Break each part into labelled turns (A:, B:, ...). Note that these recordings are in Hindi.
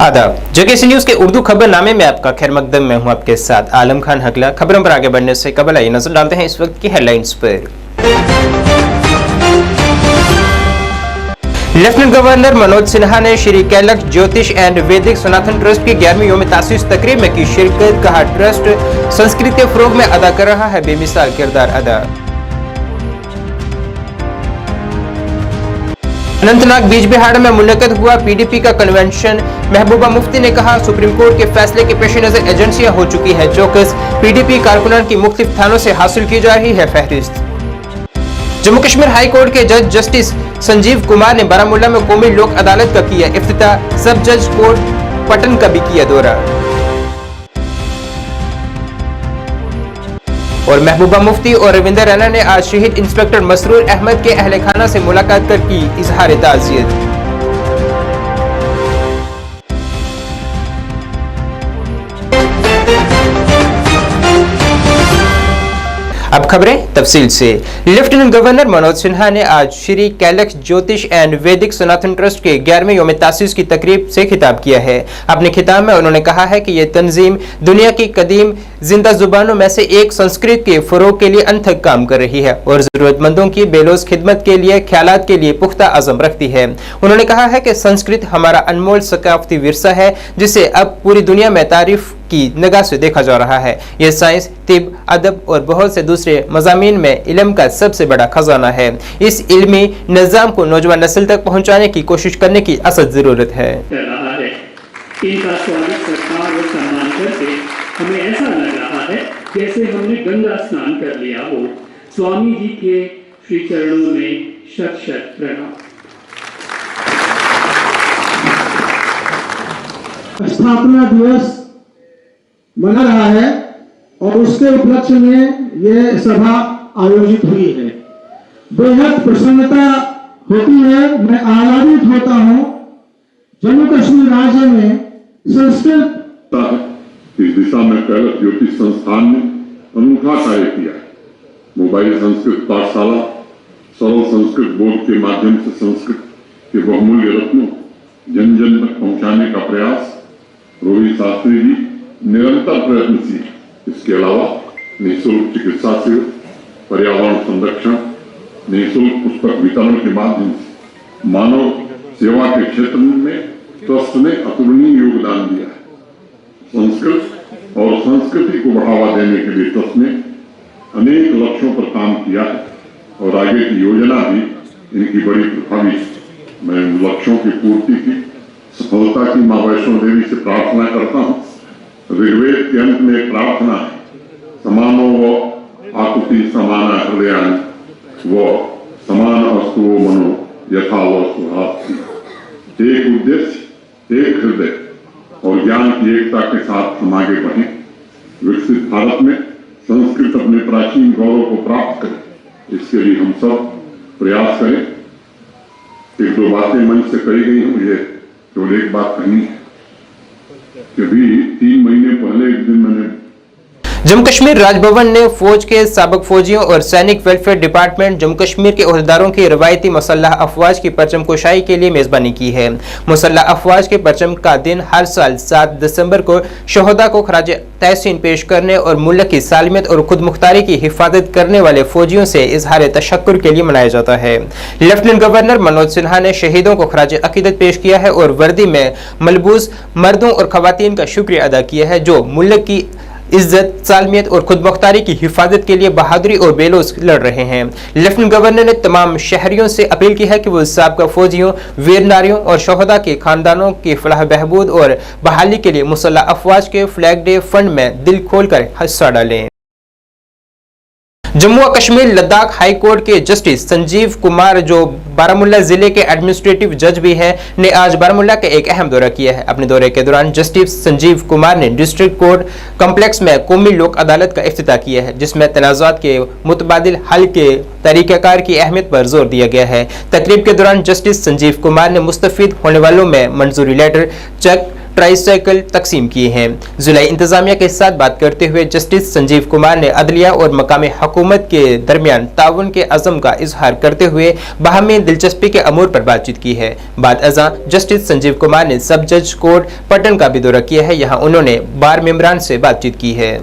A: आदाब। जेकेसी न्यूज के उर्दू खबरनामे में आपका खैर मकदम में हूं आपके साथ आलम खान हकला। खबरों पर आगे बढ़ने से कबल आइए नजर डालते हैं इस वक्त की हेडलाइंस पर। लेफ्टिनेंट गवर्नर मनोज सिन्हा ने श्री कैलक ज्योतिष एंड वैदिक सनातन ट्रस्ट की 11वीं यौम तासीस तकरीब में की शिरकत। कहा, ट्रस्ट संस्कृति फरोग में अदा कर रहा है बेमिसाल किरदार अदा। अनंतनाग बीजबिहाड़ में मुनक्कद हुआ पीडीपी का कन्वेंशन। महबूबा मुफ्ती ने कहा, सुप्रीम कोर्ट के फैसले के पेश नजर एजेंसियां हो चुकी है चौकस। पीडीपी कारकुनान की मुख्तलिफ थानों से हासिल की जा रही है फहरिस्त। जम्मू कश्मीर हाई कोर्ट के जज जस्टिस संजीव कुमार ने बारामूला में कौमी लोक अदालत का किया इफ्तिताह। सब जज कोर्ट पटन का भी किया दौरा। और महबूबा मुफ्ती और रविंदर रैना ने आज शहीद इंस्पेक्टर मसरूर अहमद के अहले खाना से मुलाकात कर की इजहार ताज़ियत। अब खबरें तफसील से। लेफ्टिनेंट गवर्नर मनोज सिन्हा ने आज श्री कैलक ज्योतिष एंड वैदिक सनातन ट्रस्ट के 11वें यौम तासीस की तकरीब से खिताब किया है। अपने खिताब में उन्होंने कहा है कि यह तंजीम दुनिया की कदीम जिंदा जुबानों में से एक संस्कृत के फरोग के लिए अनथक काम कर रही है और जरूरतमंदों की बेलोस खिदमत के लिए ख्यालात के लिए पुख्ता अज़म रखती है। उन्होंने कहा है कि संस्कृत हमारा अनमोल सकाफती विरसा है जिसे अब पूरी दुनिया में तारीफ की निगाह से देखा जा रहा है। यह साइंस, तिब, अदब और बहुत से दूसरे मज़ामीन में इल्म का सबसे बड़ा खजाना है। इस इल्मी निज़ाम को नौजवान नस्ल तक पहुंचाने की कोशिश करने की असद जरूरत है।
B: इनका स्वागत सत्कार और सम्मान करके हमें ऐसा लग रहा है जैसे हमने गंगा स्नान कर लिया हो। स्वामी जी के श्री चरणों में शत शत प्रणाम।
C: स्थापना दिवस मना रहा है और उसके उपलक्ष्य में यह सभा आयोजित हुई है। बेहद प्रसन्नता होती है, मैं आनंदित होता हूँ। जम्मू कश्मीर राज्य में संस्कृत
D: इस दिशा में कैलक ज्योतिष संस्थान ने अनूठा कार्य किया है। मोबाइल संस्कृत पाठशाला, सरल संस्कृत बोर्ड के माध्यम से संस्कृत के बहुमूल्य रत्नों जन जन तक पहुंचाने का प्रयास रोहित शास्त्री जी निरंतर प्रयत्नशील। इसके अलावा निःशुल्क चिकित्सा सेवा, पर्यावरण संरक्षण, निःशुल्क पुस्तक वितरण के माध्यम से मानव सेवा के क्षेत्र में ट्रस्ट ने अतुलनीय योगदान दिया है। संस्कृत और संस्कृति को बढ़ावा देने के लिए ट्रस्ट ने अनेक लक्ष्यों पर काम किया है और आगे की योजना भी इनकी बड़ी प्रभावी है। मैं इन लक्ष्यों की पूर्ति की सफलता की मां वैष्णो देवी से प्रार्थना करता हूँ। ऋग्वेद के अंत में एक प्रार्थना है, समानो व आकुति समाना हृदयान व समान अस्तु मनो यथा व सुहासी। एक उद्देश्य, एक हृदय और ज्ञान की एकता के साथ हम आगे बढ़ें। विकसित भारत में संस्कृत अपने प्राचीन गौरव को प्राप्त करे, इसके लिए हम सब प्रयास करें। एक दो बातें मंच से कही गई हैं, मुझे केवल एक बात कहनी है कि अभी 3 महीने पहले एक दिन मैंने
A: जम्मू कश्मीर राजभवन ने फौज के साबिक फौजियों और सैनिक वेलफेयर डिपार्टमेंट जम्मू कश्मीर के ओहदेदारों की रवायती मुसल्लह अफवाज की परचम कुशाई के लिए मेजबानी की है। मुसल्लह अफवाज के परचम का दिन हर साल 7 दिसंबर को शहदा को खराज तहसीन पेश करने और मुल्क की सालमियत और खुद मुख्तारी की हिफाजत करने वाले फौजियों से इजहार तशक्कुर के लिए मनाया जाता है। लेफ्टिनेंट गवर्नर मनोज सिन्हा ने शहीदों को खराज अकीदत पेश किया है और वर्दी में मलबूस मर्दों और खवातीन का शुक्रिया अदा किया है जो मुल्क की इज्जत, सालमियत और खुद मुख्तारी की हिफाजत के लिए बहादुरी और बेलोस लड़ रहे हैं। लेफ्टिनेंट गवर्नर ने तमाम शहरियों से अपील की है कि वो साबका फौजियों, वीर नारियों और शहदा के खानदानों की फलाह बहबूद और बहाली के लिए मुसल्लह अफवाज के फ्लैग डे फंड में दिल खोलकर हिस्सा डालें। जम्मू और कश्मीर लद्दाख हाई कोर्ट के जस्टिस संजीव कुमार, जो बारामूला जिले के एडमिनिस्ट्रेटिव जज भी हैं, ने आज बारामूला का एक अहम दौरा किया है। अपने दौरे के दौरान जस्टिस संजीव कुमार ने डिस्ट्रिक्ट कोर्ट कॉम्प्लेक्स में कौमी लोक अदालत का इफ्तिताह किया है, जिसमें तनाज़ात के मुतबादिल हल के तरीक़ाकार की अहमियत पर जोर दिया गया है। तकरीब के दौरान जस्टिस संजीव कुमार ने मुस्तफ़ीद होने वालों में मंजूरी लेटर, चेक, ट्राईसाइकिल तकसीम किए हैं। जिला इंतजामिया के साथ बात करते हुए जस्टिस संजीव कुमार ने अदलिया और मकामी हुकूमत के दरमियान ताउन के अज़म का इजहार करते हुए बाहमी दिलचस्पी के अमूर पर बातचीत की है। बाद अज़ां जस्टिस संजीव कुमार ने सब जज कोर्ट पटन का भी दौरा किया है। यहाँ उन्होंने बार मेंबरान से बातचीत की है।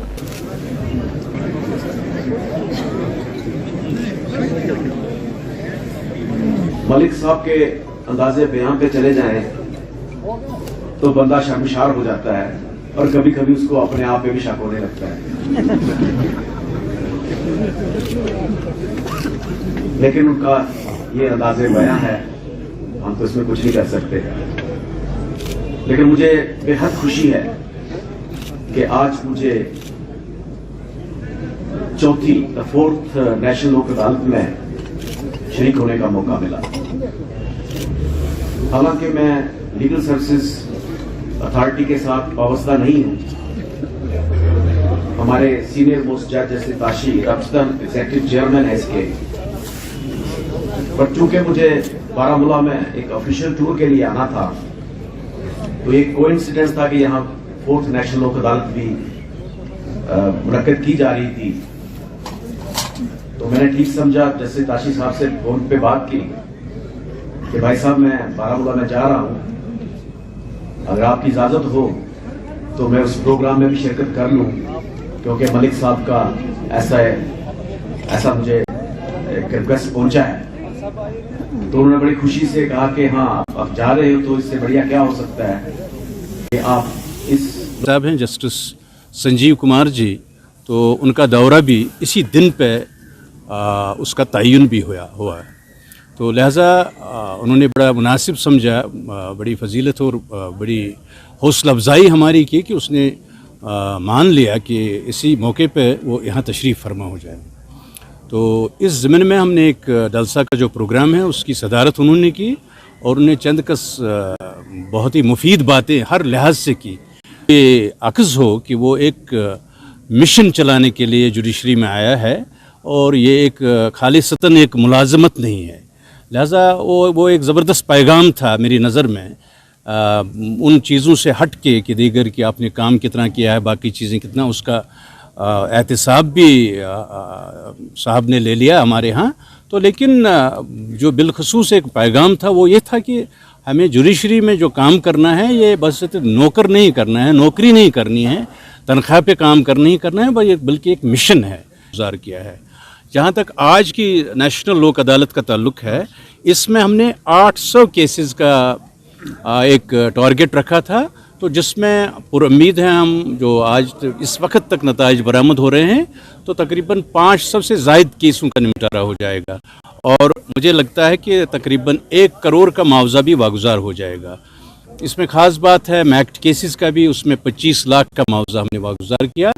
E: मलिक साहब के अंदाजे बयान पे चले जाएं तो बंदा शर्मशार हो जाता है और कभी कभी उसको अपने आप पे भी शक होने लगता है। लेकिन उनका ये अंदाजे बयान है, हम तो इसमें कुछ नहीं कर सकते। लेकिन मुझे बेहद खुशी है कि आज मुझे फोर्थ नेशनल लोक अदालत में शरीक होने का मौका मिला। हालांकि मैं लीगल सर्विसेज अथॉरिटी के साथ वाबस्ता नहीं हूं। हमारे सीनियर मोस्ट जज जैसे ताशी रफ्तान एग्जीक्यूटिव चेयरमैन है इसके, पर चूंकि मुझे बारामूला में एक ऑफिशियल टूर के लिए आना था, तो एक कोइंसिडेंस था कि यहाँ फोर्थ नेशनल लोक अदालत भी मुनक्कद की जा रही थी। तो मैंने ठीक समझा, जैसे ताशी साहब से फोन पे बात की कि भाई साहब मैं बारामूला में जा रहा हूं, अगर आपकी इजाजत हो तो मैं उस प्रोग्राम में भी शिरकत कर लूं, क्योंकि मलिक साहब का ऐसा मुझे एक रिक्वेस्ट पहुंचा है। तो उन्होंने बड़ी खुशी से कहा कि हाँ आप जा रहे हो तो इससे बढ़िया क्या हो सकता है कि आप इस
F: साहब हैं जस्टिस संजीव कुमार जी, तो उनका दौरा भी इसी दिन पे उसका तयन भी हुआ है। तो लिहाजा उन्होंने बड़ा मुनासिब समझा, बड़ी फजीलत और बड़ी हौसला अफजाई हमारी की कि उसने मान लिया कि इसी मौके पे वो यहाँ तशरीफ़ फरमा हो जाए। तो इस ज़मीन में हमने एक जलसा का जो प्रोग्राम है उसकी सदारत उन्होंने की और उन्हें चंद कस बहुत ही मुफीद बातें हर लिहाज से की। ये अक्स हो कि वो एक मिशन चलाने के लिए जुडिशरी में आया है और ये एक खालिसतन एक मुलाजमत नहीं है। लिहाजा वो एक ज़बरदस्त पैगाम था मेरी नज़र में, उन चीज़ों से हट के कि दीगर कि आपने काम कितना किया है, बाकी चीज़ें कितना, उसका एहतिसाब भी साहब ने ले लिया हमारे यहाँ। तो लेकिन जो बिलखसूस एक पैगाम था वो ये था कि हमें जुडिशरी में जो काम करना है ये बस नौकर नहीं करना है, नौकरी नहीं करनी है, तनख्वाह पे काम नहीं करना है, बल्कि एक मिशन है गुजार किया है। जहाँ तक आज की नेशनल लोक अदालत का ताल्लुक़ है, इसमें हमने 800 केसेस का एक टारगेट रखा था, तो जिसमें पूरी उम्मीद है हम जो आज इस वक्त तक नताइज बरामद हो रहे हैं तो तकरीबन 500 से ज़ायद केसों का निपटारा हो जाएगा और मुझे लगता है कि तकरीबन 1 करोड़ का मुआवजा भी वागुजार हो जाएगा। इसमें ख़ास बात है मैक्ट केसेस का भी, उसमें 25 लाख का मुआवजा हमने वागुजार किया।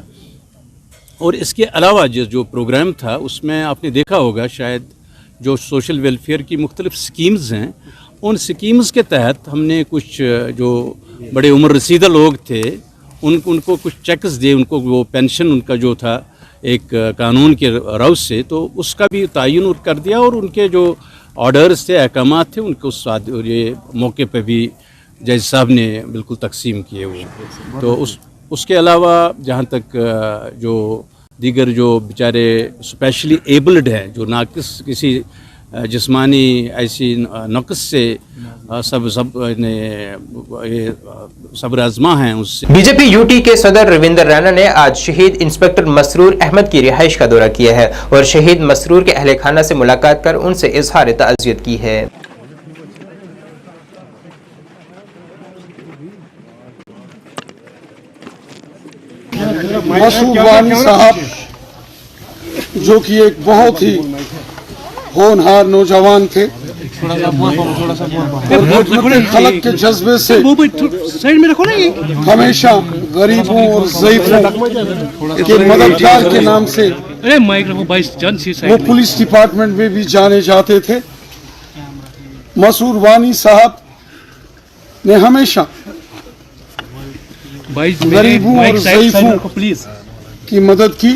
F: और इसके अलावा जो प्रोग्राम था उसमें आपने देखा होगा शायद जो सोशल वेलफेयर की मुख्तलिफ स्कीम्स हैं, उन स्कीम्स के तहत हमने कुछ जो बड़े उम्र रसीदा लोग थे उनको कुछ चेक्स दिए, उनको वो पेंशन उनका जो था एक कानून के रव से, तो उसका भी तयन कर दिया और उनके जो ऑर्डर्स थे, अहकामात थे, उनको ये मौके पे भी जज साहब ने बिल्कुल तकसीम किए वो। तो उसके अलावा जहाँ तक जो दीगर जो बेचारे स्पेशली एबल्ड हैं, जो नाकिस किसी जिस्मानी ऐसी नक़्स से सब्र आज़मा हैं, उससे
A: बीजेपी यूटी के सदर रविंदर राणा ने आज शहीद इंस्पेक्टर मसरूर अहमद की रिहाइश का दौरा किया है और शहीद मसरूर के अहले खाना से मुलाकात कर उनसे इजहार ताज़ियत की है।
G: मसूद वानी साहब जो कि एक बहुत ही होनहार नौजवान थे, खलक के जज्बे से हमेशा गरीबों और ज़ईफ़ों के मददगार के नाम से वो पुलिस डिपार्टमेंट में भी जाने जाते थे। मसूद वानी साहब ने हमेशा गरीबों और ज़ईफ़ों की मदद की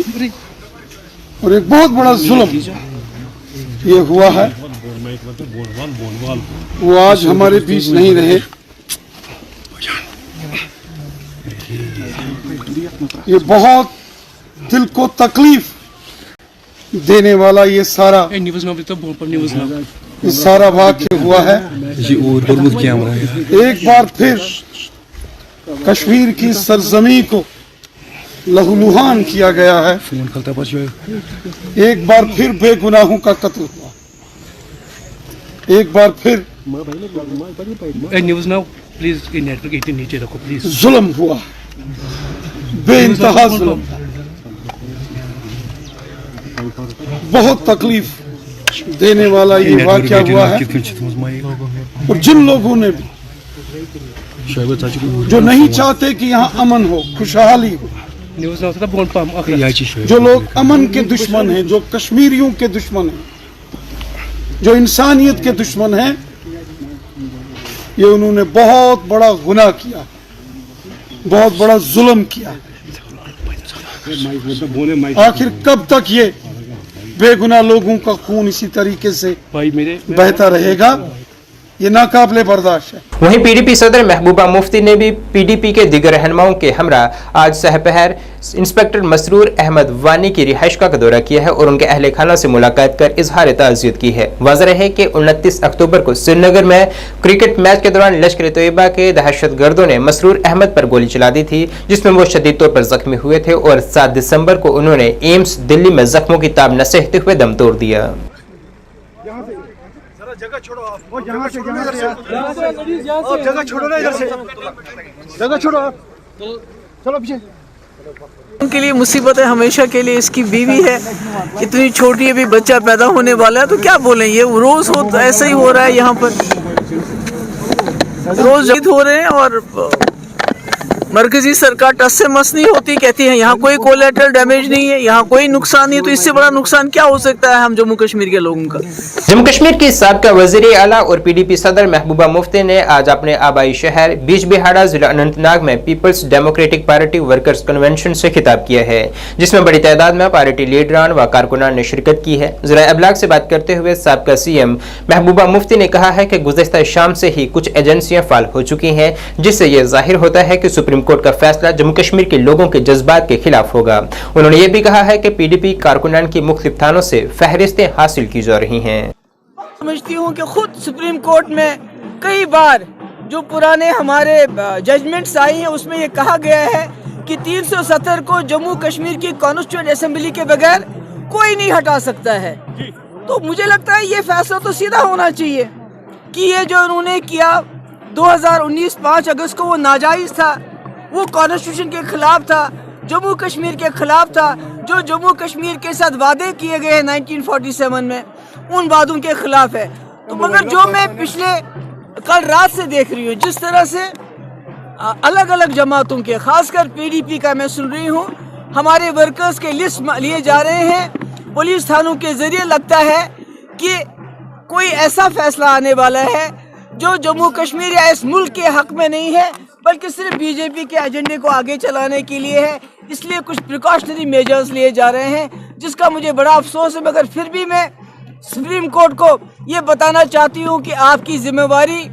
G: और एक बहुत बड़ा जुल्म ये हुआ है, वो आज हमारे बीच नहीं रहे। ये बहुत दिल को तकलीफ देने वाला ये सारा वाक्य हुआ है। एक बार फिर कश्मीर की सरजमी को लहूलुहान किया गया है। एक बार फिर बेगुनाहों का कत्ल हुआ। एक बार फिर
H: नीचे रखो प्लीज।
G: जुल्म हुआ, बेइंतहा जुल्म, बहुत तकलीफ देने वाला ये वाक़या हुआ है। और जिन लोगों ने भी जो नहीं चाहते कि यहाँ अमन हो, खुशहाली हो, जो लोग अमन के दुश्मन हैं, जो कश्मीरियों के दुश्मन हैं, जो इंसानियत के दुश्मन हैं, ये उन्होंने बहुत बड़ा गुनाह किया, बहुत बड़ा जुल्म किया। आखिर कब तक ये बेगुनाह लोगों का खून इसी तरीके से बहता रहेगा? ये नाकाबिले बर्दाश्त है।
A: वहीं पीडीपी सदर महबूबा मुफ्ती ने भी पीडीपी के दिगर रहनुमाओं के हमरा आज सहपहर इंस्पेक्टर मसरूर अहमद वानी की रिहाइशगाह का दौरा किया है और उनके अहले खाना से मुलाकात कर इजहार ताज़ियत की है। वाज़ेह है कि 29 अक्टूबर को श्रीनगर में क्रिकेट मैच के दौरान लश्कर तैयबा के दहशतगर्दों ने मसरूर अहमद पर गोली चला दी थी, जिसमें वो शदीद तौर पर जख्मी हुए थे और 7 दिसंबर को उन्होंने एम्स दिल्ली में जख्मों की ताब न सहते हुए दम तोड़ दिया।
I: जगह छोड़ो आप, वो यहाँ से जगह छोड़ो ना, इधर से जगह छोड़ो आप, चलो पीछे।
J: उनके लिए मुसीबत है हमेशा के लिए। इसकी बीवी है, इतनी छोटी अभी बच्चा पैदा होने वाला है, तो क्या बोलें, ये रोज हो ऐसा ही हो रहा है। यहाँ पर रोज हो रहे हैं और मरकजी सरकार टस से मस नहीं होती, कहती है यहाँ कोई कोलेटरल डैमेज नहीं है, यहाँ कोई नुकसान नहीं है। तो इससे बड़ा नुकसान क्या हो सकता है हम जम्मू कश्मीर के लोगों का?
A: जम्मू कश्मीर की साबका वज़ीर आला और पीडीपी सदर महबूबा मुफ्ती ने आज अपने आबाई शहर बिजबिहाड़ा जिला अनंतनाग में पीपल्स डेमोक्रेटिक पार्टी वर्कर्स कन्वेंशन से खिताब किया है, जिसमें बड़ी तादाद में पार्टी लीडरान व कारकुनान ने शिरकत की है। ज़रा अबलाग से बात करते हुए साबका सीएम महबूबा मुफ्ती ने कहा है कि गुज़श्ता शाम से ही कुछ एजेंसियां फाल हो चुकी हैं, जिससे यह जाहिर होता है कि सुप्रीम कोर्ट का फैसला जम्मू कश्मीर के लोगों के जज्बात के खिलाफ होगा। उन्होंने ये भी कहा है कि पीडीपी कारकुनान की मुख्तलिफ थानों से फहरिस्तें हासिल की जा रही हैं।
J: समझती हूँ कि खुद सुप्रीम कोर्ट में कई बार जो पुराने हमारे जजमेंट्स आई हैं उसमें ये कहा गया है कि 370 को जम्मू कश्मीर की कॉन्स्टिट्यूएंट असेंबली के बगैर कोई नहीं हटा सकता है। तो मुझे लगता है ये फैसला तो सीधा होना चाहिए कि ये जो उन्होंने किया 2019 5 अगस्त को वो नाजायज था, वो कॉन्स्टिट्यूशन के खिलाफ था, जम्मू कश्मीर के खिलाफ था। जो जम्मू कश्मीर के साथ वादे किए गए हैं 1947 में, उन वादों के खिलाफ है। तो मगर जो मैं पिछले कल रात से देख रही हूँ, जिस तरह से अलग अलग जमातों के, खासकर पीडीपी का मैं सुन रही हूँ, हमारे वर्कर्स के लिस्ट लिए जा रहे हैं पुलिस थानों के जरिए, लगता है कि कोई ऐसा फैसला आने वाला है जो जम्मू कश्मीर या इस मुल्क के हक में नहीं है, बल्कि सिर्फ बीजेपी के एजेंडे को आगे चलाने के लिए है। इसलिए कुछ प्रिकॉशनरी मेजर्स लिए जा रहे हैं, जिसका मुझे बड़ा अफसोस है। मगर फिर भी मैं सुप्रीम कोर्ट को ये बताना चाहती हूँ कि आपकी जिम्मेवारी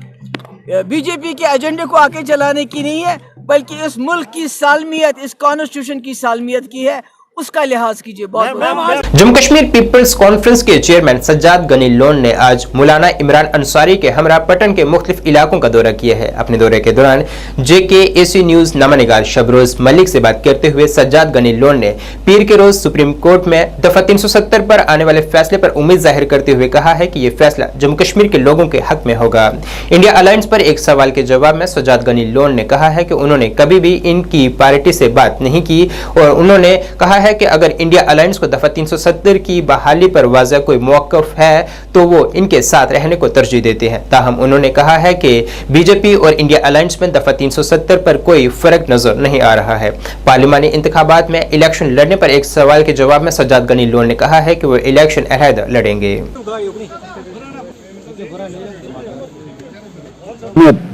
J: बीजेपी के एजेंडे को आगे चलाने की नहीं है, बल्कि इस मुल्क की सालमियत, इस कॉन्स्टिट्यूशन की सालमियत की है, उसका लिहाज कीजिए। बहुत
A: जम्मू कश्मीर पीपल्स कॉन्फ्रेंस के चेयरमैन सज्जाद गनी लोन ने आज मौलाना इमरान अंसारी के हमरा पटन के मुख्तलिफ इलाकों का दौरा किया है। अपने दौरे के दौरान JKAC न्यूज नमानिगार शबरोज मलिक से बात करते हुए सज्जाद गनी लोन ने पीर के रोज सुप्रीम कोर्ट में दफा 370 पर आने वाले फैसले पर उम्मीद जाहिर करते हुए कहा है कि यह फैसला जम्मू कश्मीर के लोगों के हक में होगा। इंडिया अलायंस पर एक सवाल के जवाब में सज्जाद गनी लोन ने कहा है कि उन्होंने कभी भी इनकी पार्टी से बात नहीं की और उन्होंने कहा है कि अगर इंडिया अलायंस को दफा 370 की बहाली पर वाज़ह कोई मौक़िफ़ है तो वो इनके साथ रहने को तरजीह देते हैं। ताहम उन्होंने कहा है कि बीजेपी और इंडिया अलायंस में दफा 370 पर कोई फर्क नजर नहीं आ रहा है। पार्लिमानी इंतखाबात में इलेक्शन लड़ने पर एक सवाल के जवाब में सज्जाद गनी लोन ने कहा है कि वो इलेक्शन अलहदा लड़ेंगे।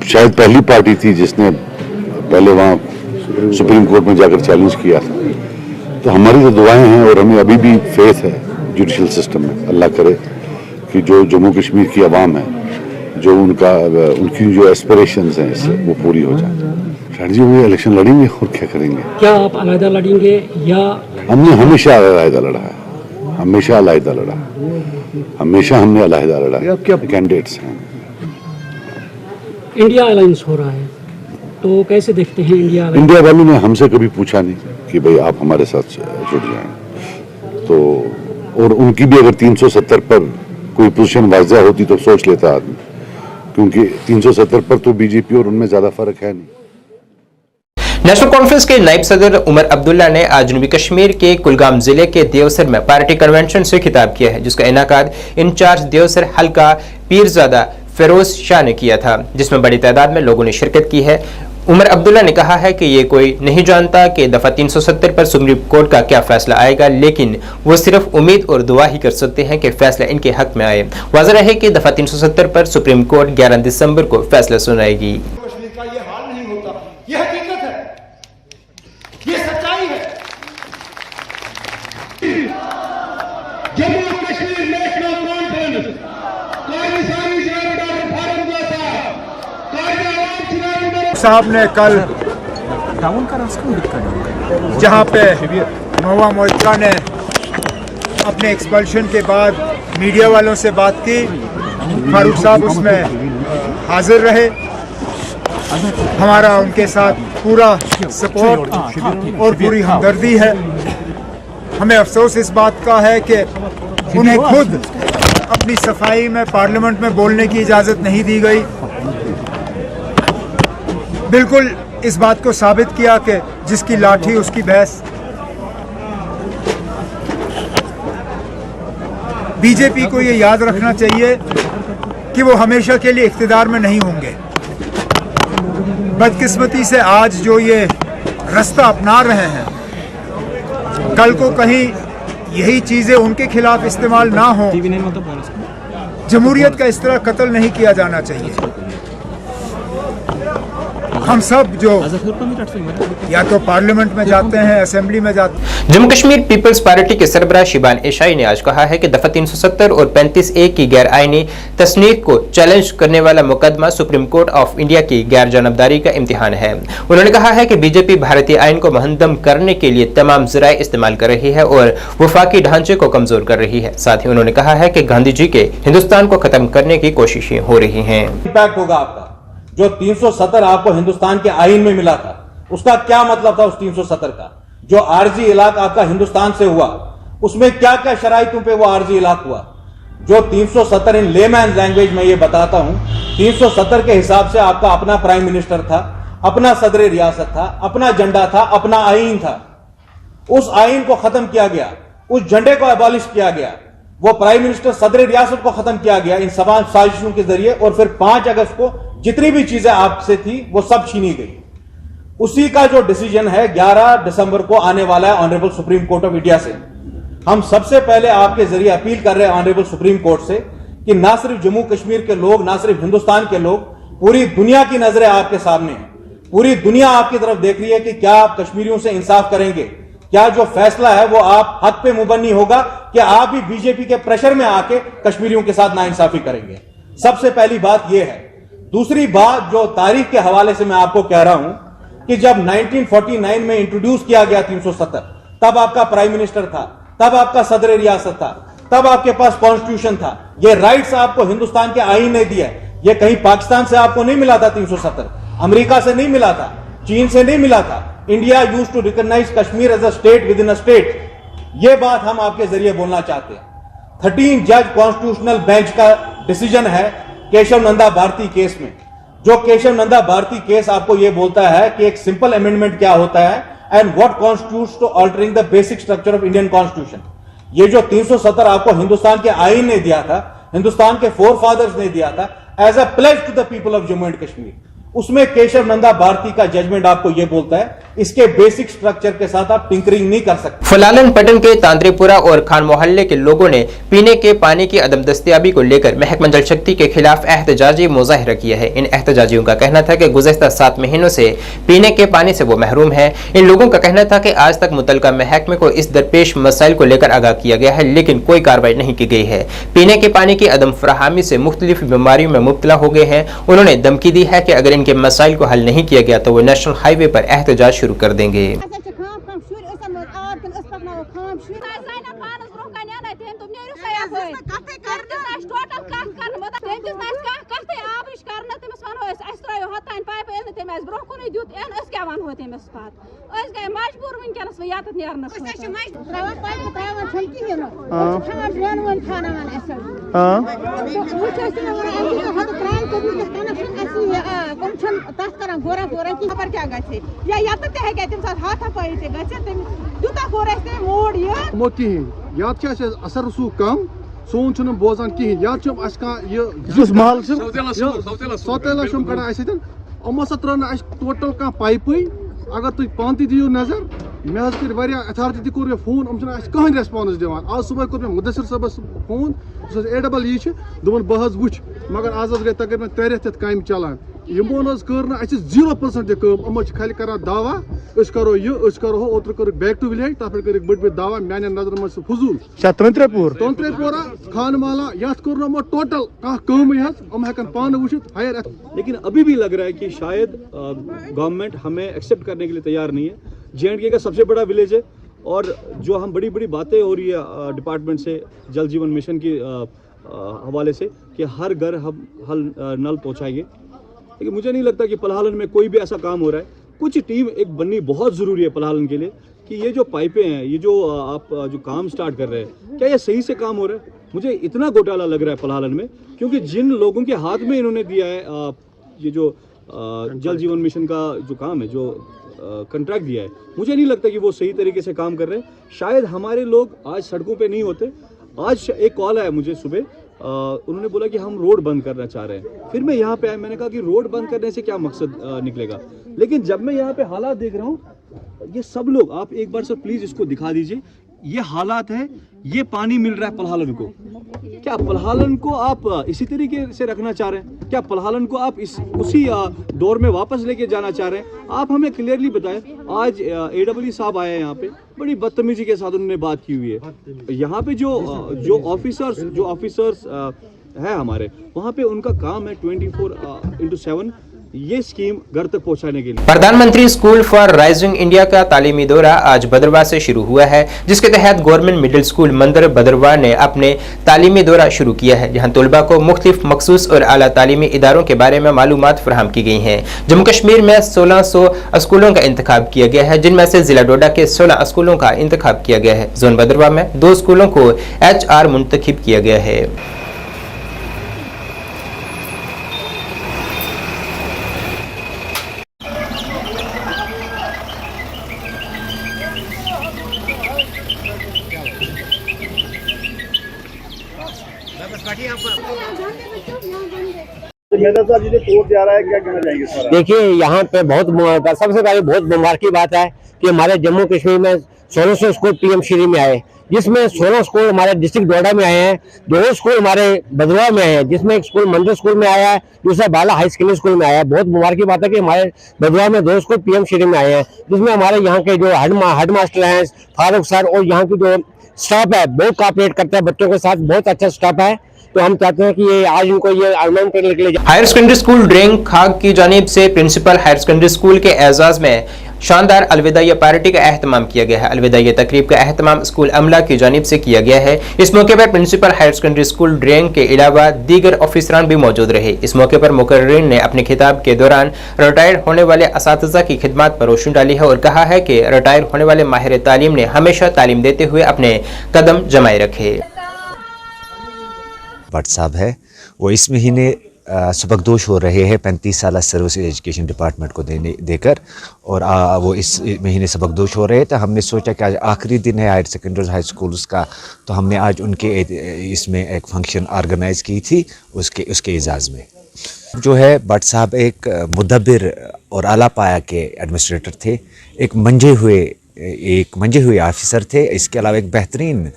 K: शायद पहली पार्टी थी जिसने पहले वहाँ सुप्रीम कोर्ट में जाकर चैलेंज किया था। तो हमारी तो दुआएं हैं और हमें अभी भी फेथ है जुडिशल सिस्टम में। अल्लाह करे कि जो जम्मू कश्मीर की आवाम है, जो उनकी जो एस्पिरेशंस हैं इससे वो पूरी हो जाए। स्ट्रैटेजी में इलेक्शन लड़ेंगे और क्या करेंगे।
H: क्या आप अलग लड़ेंगे या?
K: हमने हमेशा अलग लड़ा है, हमेशा अलग लड़ा, हमेशा हमने अलग लड़ा। क्या कैंडिडेट्स हैं।
H: इंडिया अलायंस हो रहा है तो कैसे देखते हैं इंडिया?
K: इंडिया वालों ने हमसे कभी पूछा नहीं कि भाई आप हमारे साथ जुड़ जाएं, तो और उनकी भी अगर 370 पर कोई पोजीशन वाज़ेह होती तो सोच लेता आदमी, क्योंकि 370 पर तो बीजेपी और उनमें ज्यादा फर्क है नहीं।
A: नेशनल कॉन्फ्रेंस के नायब सदर उमर अब्दुल्ला ने आज जनूबी कश्मीर के कुलगाम जिले के देवसर में पार्टी कन्वेंशन से खिताब किया है, जिसका इनेकाद इंचार्ज देवसर हल्का पीरजादा फिरोज शाह ने किया था, जिसमें बड़ी तादाद में लोगों ने शिरकत की है। उमर अब्दुल्ला ने कहा है कि ये कोई नहीं जानता कि दफा 370 पर सुप्रीम कोर्ट का क्या फैसला आएगा, लेकिन वो सिर्फ उम्मीद और दुआ ही कर सकते हैं कि फैसला इनके हक में आए। वाज़ेह रहे कि दफा 370 पर सुप्रीम कोर्ट 11 दिसंबर को फैसला सुनाएगी।
I: कश्मीर का ये हाल नहीं होता, ये हकीकत है, ये सच्चाई है। जम्मू कश्मीर नेशनल कॉन्फ्रेंस साहब ने कल जहां पे महुआ मोइत्रा ने अपने एक्सपल्शन के बाद मीडिया वालों से बात की, फारूक साहब उसमें हाजिर रहे। हमारा उनके साथ पूरा सपोर्ट और पूरी हमदर्दी है। हमें अफसोस इस बात का है कि उन्हें खुद अपनी सफाई में पार्लियामेंट में बोलने की इजाज़त नहीं दी गई। बिल्कुल इस बात को साबित किया कि जिसकी लाठी उसकी भैंस। बीजेपी को ये याद रखना चाहिए कि वो हमेशा के लिए इख्तिदार में नहीं होंगे। बदकिस्मती से आज जो ये रास्ता अपना रहे हैं, कल को कहीं यही चीजें उनके खिलाफ इस्तेमाल ना हो। जमहूरियत का इस तरह कत्ल नहीं किया जाना चाहिए। हम सब जो या तो पार्लियामेंट में जाते हैं, असेंबली में जाते हैं।
A: जम्मू कश्मीर पीपल्स पार्टी के सरबराह शिबान एशाई ने आज कहा है कि दफा 370 और 35A की गैर आईनी तस्नीफ को चैलेंज करने वाला मुकदमा सुप्रीम कोर्ट ऑफ इंडिया की गैर जानबदारी का इम्तिहान है। उन्होंने कहा है कि बीजेपी भारतीय आइन को मुहद्दम करने के लिए तमाम ज़राए इस्तेमाल कर रही है और वफाकी ढांचे को कमजोर कर रही है। साथ ही उन्होंने कहा है कि गांधी जी के हिंदुस्तान को खत्म करने की कोशिशें हो रही हैं।
L: इम्पैक्ट होगा आपका। जो 370 आपको हिंदुस्तान के आइन में मिला था, उसका क्या मतलब था? उस 370 का जो आरजी इलाक आपका हिंदुस्तान से हुआ, उसमें क्या क्या शराइतों पे वो आरजी इलाक हुआ? जो 370 इन लेमैन लैंग्वेज में ये बताता हूं, 370 के हिसाब से आपका अपना प्राइम मिनिस्टर था, अपना सदर रियासत था, अपना झंडा था, अपना आइन था। उस आइन को खत्म किया गया, उस झंडे को एबॉलिश किया गया, वो प्राइम मिनिस्टर सदर रियासत को खत्म किया गया इन तमाम साजिशों के जरिए, और फिर 5 अगस्त को जितनी भी चीजें आपसे थी वो सब छीनी गई। उसी का जो डिसीजन है 11 दिसंबर को आने वाला है honourable supreme court of India से। हम सबसे पहले आपके जरिए अपील कर रहे हैं ऑनरेबल सुप्रीम कोर्ट से कि ना सिर्फ जम्मू कश्मीर के लोग, ना सिर्फ हिंदुस्तान के लोग, पूरी दुनिया की नजरें आपके सामने हैं। पूरी दुनिया आपकी तरफ देख रही है कि क्या आप कश्मीरियों से इंसाफ करेंगे, क्या जो फैसला है वो आप हक पे मुबन्नी होगा, कि आप भी बीजेपी के प्रेशर में आके कश्मीरियों के साथ नाइंसाफी करेंगे। सबसे पहली बात यह है। दूसरी बात जो तारीख के हवाले से मैं आपको कह रहा हूं कि जब 1949 में इंट्रोड्यूस किया गया 370, तब आपका प्राइम मिनिस्टर था, तब आपका सदर रियासत था, तब आपके पास कॉन्स्टिट्यूशन था। ये राइट्स आपको हिंदुस्तान के आईन ने दिया। ये कहीं पाकिस्तान से आपको नहीं मिला था 370, अमेरिका से नहीं मिला था, चीन से नहीं मिला था। India used to recognise Kashmir as a state within a state. ये बात हम आपके जरिए बोलना चाहते हैं। 13 जज कॉन्स्टिट्यूशनल बेंच का डिसीजन है केशव नंदा भारती केस में। जो केशव नंदा भारती केस आपको यह बोलता है कि एक सिंपल अमेंडमेंट क्या होता है and what constitutes to altering the basic structure of Indian constitution. ये जो 370 आपको हिंदुस्तान के आईन ने दिया था, हिंदुस्तान के फोर फादर्स ने दिया था as a pledge to the people of Jammu and Kashmir, उसमें केशव नंदा भारती का जजमेंट आपको यह बोलता है इसके बेसिक स्ट्रक्चर के साथ आप टिंकरिंग नहीं कर सकते।
A: फलालन पटन के तांत्रिपुरा और खान मोहल्ले के लोगों ने पीने के पानी की अदम दस्तियाबी को लेकर महकमा जल शक्ति के खिलाफ एहतजाजी मुजाहिरा किया है। इन एहतजाजियों का कहना था कि गुज़श्ता 7 महीनों से पीने के पानी से वो महरूम है। इन लोगों का कहना था कि आज तक मुतलका महकमे को इस दरपेश मसाइल को लेकर आगाह किया गया है, लेकिन कोई कार्रवाई नहीं की गई है। पीने के पानी की अदम फराहमी से मुख्तलिफ बीमारियों में मुब्तला हो गए हैं। उन्होंने धमकी दी है कि अगर इनके मसाइल को हल नहीं किया गया तो वो नेशनल हाईवे पर एहतजाज शुरू कर देंगे।
G: असर सू कम सोन बोजान कहें या महल सौतेला कड़ान यमो सा त्रो टोटल कह पाइप अगर तुम पान दियो नजर मे कर अथॉरिटी कोर फोन कहीं रेस्पॉन्स दिवान। आज सुबह कोर मुदस्सिर सबस फोन AEE दोपन बह वुच मगर आज गई तकरीबन 3 रेत काम चलान यमो कर 0% यमो खाली कर दावा करो यह करो ओतर कर बैक टू विलेज तथ पे कर बड़ दावा मान नजर मज फजूल तोंत्रेपुरा खानमाला ये कर टोटल कम हेकन पान वुचित हायर।
M: लेकिन अभी भी लग रहा है कि शायद गवर्नमेंट हमें एक्सेप्ट करने के लिए तैयार नहीं है। JNK का सबसे बड़ा विलेज है और जो हम बड़ी बड़ी बातें हो रही है डिपार्टमेंट से जल जीवन मिशन के हवाले से कि हर घर हम नल पहुंचाएंगे, लेकिन मुझे नहीं लगता कि पलहालन में कोई भी ऐसा काम हो रहा है। कुछ टीम एक बननी बहुत ज़रूरी है पलहालन के लिए कि ये जो पाइपें हैं, ये जो आप जो काम स्टार्ट कर रहे हैं, क्या ये सही से काम हो रहा है? मुझे इतना घोटाला लग रहा है पलहालन में, क्योंकि जिन लोगों के हाथ में इन्होंने दिया है ये जो जल जीवन मिशन का जो काम है, जो कंट्रैक्ट दिया है, मुझे नहीं लगता कि वो सही तरीके से काम कर रहे हैं। शायद हमारे लोग आज सड़कों पे नहीं होते। आज एक कॉल आया मुझे सुबह, उन्होंने बोला कि हम रोड बंद करना चाह रहे हैं। फिर मैं यहाँ पे आया, मैंने कहा कि रोड बंद करने से क्या मकसद निकलेगा। लेकिन जब मैं यहाँ पे हालात देख रहा हूँ, ये सब लोग, आप एक बार सर प्लीज इसको दिखा दीजिए, ये हालात है, ये पानी मिल रहा है पलहालन को। क्या पलहालन को आप इसी तरीके से रखना चाह रहे हैं? क्या पलहालन को आप उसी दौर में वापस लेके जाना चाह रहे हैं? आप हमें क्लियरली बताएं। आज AEE साहब आए हैं यहाँ पे, बड़ी बदतमीजी के साथ उन्होंने बात की हुई है। यहाँ पे जो ऑफिसर्स है हमारे, वहाँ पे उनका काम है 24/7 ये स्कीम घर तक पहुंचाने के लिए।
A: प्रधानमंत्री स्कूल फॉर राइजिंग इंडिया का तालीमी दौरा आज भद्रवाह से शुरू हुआ है, जिसके तहत गवर्नमेंट मिडिल स्कूल मंदिर भद्रवाह ने अपने तालीमी दौरा शुरू किया है, जहां तलबा को मुख्तलिफ मखसूस और आला तालीमी इदारों के बारे में मालूमात फराहम की गई हैं। जम्मू कश्मीर में 1600 स्कूलों का इंतखाब किया गया है, जिनमें से जिला डोडा के 16 स्कूलों का इंतखाब किया गया है। जोन भद्रवाह में 2 स्कूलों को HR मुंतखब किया गया है।
N: देखिए, यहाँ पे सबसे पहले बहुत मुबारक की बात है कि हमारे जम्मू कश्मीर में 1600 स्कूल PM श्री में आए, जिसमें 16 स्कूल हमारे डिस्ट्रिक्ट डोडा में आए हैं, 2 स्कूल हमारे भद्रवाह में आए हैं, जिसमें एक स्कूल मंदिर स्कूल में आया है, दूसरा बाला हाई सेकेंडरी स्कूल में आया है। बहुत मुबारक की बात है कि हमारे भद्रवाह में 2 स्कूल PM श्री में आए हैं, जिसमें हमारे यहाँ के जो हेड मास्टर हैं फारूक सर और यहाँ की जो स्टाफ है बहुत कोऑपरेट करता है बच्चों के साथ, बहुत अच्छा स्टाफ है। तो हम चाहते हैं कि ये आज इनको ये आर्गुमेंट करने के लिए।
A: हायर सेकेंडरी स्कूल ड्रेंग खाग की जानिब से प्रिंसिपल हायर सेकेंडरी स्कूल के एजाज में शानदार अलविदाई पार्टी का एहतमाम किया गया है। अलविदाई तकरीब का एहतमाम स्कूल अमला की जानिब से किया गया है। इस मौके पर प्रिंसिपल हायर सेकेंडरी स्कूल ड्रेंग के अलावा दीगर ऑफिसरान भी मौजूद रहे। इस मौके पर मुकर्रिरीन ने अपने खिताब के दौरान रिटायर्ड होने वाले असातिज़ा की खिदमत पर रोशनी डाली है और कहा है कि रिटायर होने वाले माहिर तालीम ने हमेशा तालीम देते हुए अपने कदम जमाए रखे।
O: भट्ट साहब है, वो इस महीने सबकदोश हो रहे हैं 35 साल सर्विस एजुकेशन डिपार्टमेंट को देकर, और वो इस महीने सबकदोश हो रहे थे। हमने सोचा कि आज आखिरी दिन है हायर सेकेंडरी हाई स्कूल्स का, तो हमने आज उनके इसमें एक फंक्शन ऑर्गेनाइज़ की थी उसके एजाज़ में। जो है भट्ट साहब एक मुदब्बिर और आला पाया के एडमिनिस्ट्रेटर थे, एक मंजे हुए ऑफिसर थे, इसके अलावा एक बेहतरीन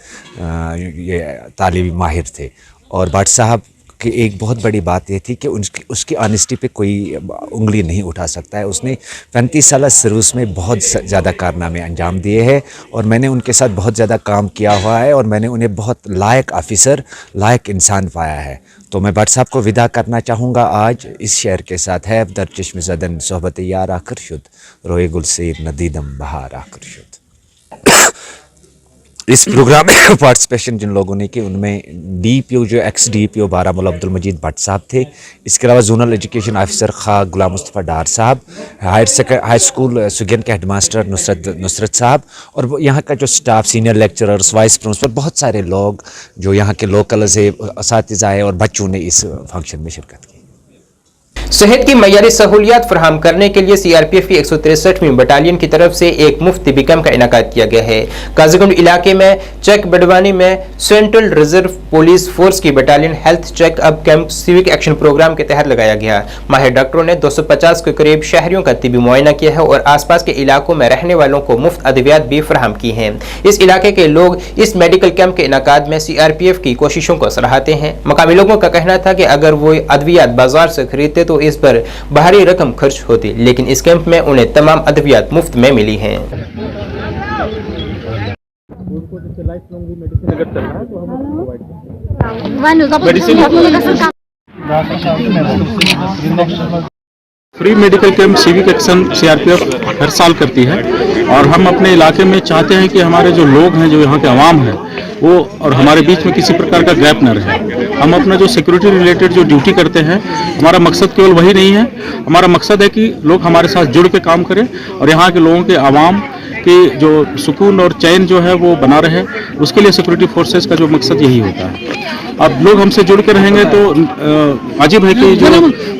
O: ये तालीमी माहिर थे। और भट्ट साहब की एक बहुत बड़ी बात ये थी कि उसकी ऑनेस्टी पे कोई उंगली नहीं उठा सकता है। उसने 35 साल सर्विस में बहुत ज़्यादा कारनामे अंजाम दिए हैं और मैंने उनके साथ बहुत ज़्यादा काम किया हुआ है और मैंने उन्हें बहुत लायक ऑफिसर, लायक इंसान पाया है। तो मैं भट्ट साहब को विदा करना चाहूँगा आज इस शेर के साथ है दर चश्म ज़दन सोहबत यार आखिर शुद, रोए गुलसीर नदीदम बहार आखिर शुद। इस प्रोग्राम में पार्टिसिपेशन जिन लोगों ने की उनमें DPO जो एक्स DPO बारामूला अब्दुल मजीद भट्ट साहब थे, इसके अलावा जोनल एजुकेशन ऑफिसर खा गुलाम मुस्तफ़ा डार साहब, हाई स्कूल सुगन के हेडमास्टर नुसरत साहब और यहाँ का जो staff, senior lecturers, vice principal, बहुत सारे लोग जो यहाँ के लोकल्स है, असातिज़ा है और बच्चों ने इस फंक्शन में शिरकत की।
A: सेहत की मयारी सहूलियात फराहम करने के लिए CRPF की 163वीं बटालियन की तरफ से एक मुफ्त टिबी कैंप का इनेकाद किया गया है। काजीगुंड इलाके में चेक बडवानी में सेंट्रल रिजर्व पुलिस फोर्स की battalion health checkup camp civic action programme के तहत लगाया गया। माहिर डॉक्टरों ने 250 के करीब शहरियों का तिबी मुआयना किया है और आसपास के इलाकों में रहने वालों को मुफ्त अद्वियात भी फराहम की हैं। इस इलाके के लोग इस मेडिकल कैंप के इनेकाद में CRPF की कोशिशों को सराहते हैं। मकामी लोगों का कहना था कि अगर वो अद्वियात बाजार से खरीदते तो इस पर भारी रकम खर्च होती, लेकिन इस कैंप में उन्हें तमाम अद्वियात मुफ्त में मिली हैं।
M: Free medical camp civic action CRPF हर साल करती है और हम अपने इलाके में चाहते हैं कि हमारे जो लोग हैं, जो यहाँ के आवाम हैं, वो और हमारे बीच में किसी प्रकार का गैप न रहे। हम अपना जो सिक्योरिटी रिलेटेड जो ड्यूटी करते हैं, हमारा मकसद केवल वही नहीं है, हमारा मकसद है कि लोग हमारे साथ जुड़ के काम करें और यहाँ के लोगों के आवाम की जो सुकून और चैन जो है वो बना रहे। उसके लिए सिक्योरिटी फोर्सेस का जो मकसद यही होता है। अब लोग हमसे जुड़ के रहेंगे तो वाजिब है कि जो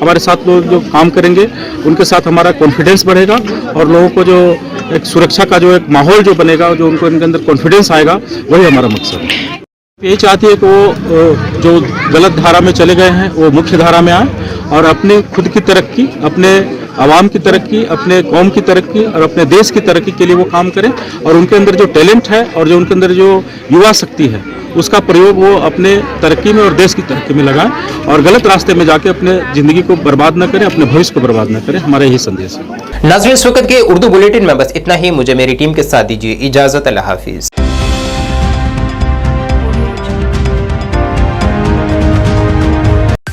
M: हमारे साथ लोग जो काम करेंगे उनके साथ हमारा कॉन्फिडेंस बढ़ेगा और लोगों को जो एक सुरक्षा का जो एक माहौल जो बनेगा, जो उनको इनके अंदर कॉन्फिडेंस आएगा, वही हमारा मकसद है। ये चाहती है कि वो जो गलत धारा में चले गए हैं वो मुख्य धारा में आए और अपनी खुद की तरक्की, अपने आवाम की तरक्की, अपने कौम की तरक्की और अपने देश की तरक्की के लिए वो काम करें और उनके अंदर जो टैलेंट है और जो उनके अंदर जो युवा शक्ति है उसका प्रयोग वो अपने तरक्की में और देश की तरक्की में लगाएं और गलत रास्ते में जाके अपने ज़िंदगी को बर्बाद न करें, अपने भविष्य को बर्बाद न करें। हमारा यही संदेश है।
A: नाज़रीन, इस वक्त के उर्दू बुलेटिन में बस इतना ही। मुझे मेरी टीम के साथ दीजिए इजाज़त। अल्लाह हाफिज़।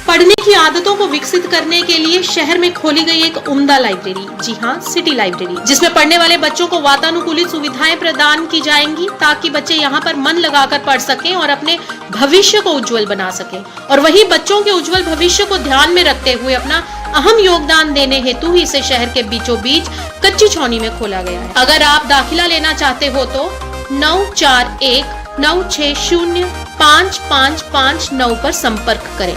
P: पढ़ने की आदतों को विकसित करने के लिए शहर में खोली गई एक उम्दा लाइब्रेरी, जी हाँ, सिटी लाइब्रेरी, जिसमें पढ़ने वाले बच्चों को वातानुकूलित सुविधाएं प्रदान की जाएंगी ताकि बच्चे यहाँ पर मन लगाकर पढ़ सकें और अपने भविष्य को उज्जवल बना सकें। और वही बच्चों के उज्जवल भविष्य को ध्यान में रखते हुए अपना अहम योगदान देने हेतु ही इसे शहर के बीचों बीच कच्ची छौनी में खोला गया है। अगर आप दाखिला लेना चाहते हो तो 9419605559 पर संपर्क करें।